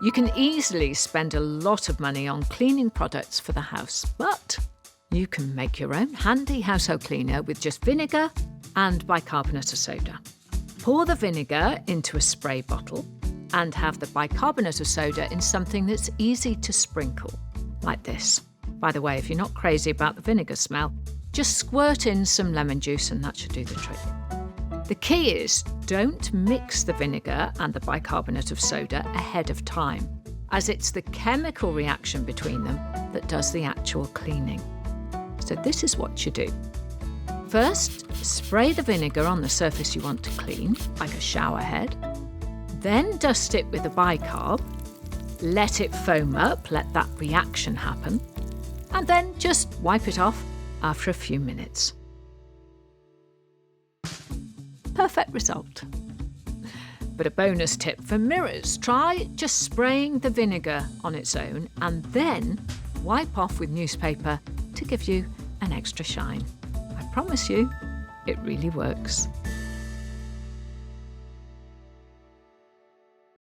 You can easily spend a lot of money on cleaning products for the house, but you can make your own handy household cleaner with just vinegar and bicarbonate of soda. Pour the vinegar into a spray bottle and have the bicarbonate of soda in something that's easy to sprinkle, like this. By the way, if you're not crazy about the vinegar smell, just squirt in some lemon juice and that should do the trick. The key is, don't mix the vinegar and the bicarbonate of soda ahead of time, as it's the chemical reaction between them that does the actual cleaning. So this is what you do. First, spray the vinegar on the surface you want to clean, like a shower head. Then dust it with the bicarb. Let it foam up, let that reaction happen. And then just wipe it off after a few minutes. Perfect result. But a bonus tip for mirrors, try just spraying the vinegar on its own and then wipe off with newspaper to give you an extra shine. I promise you, it really works.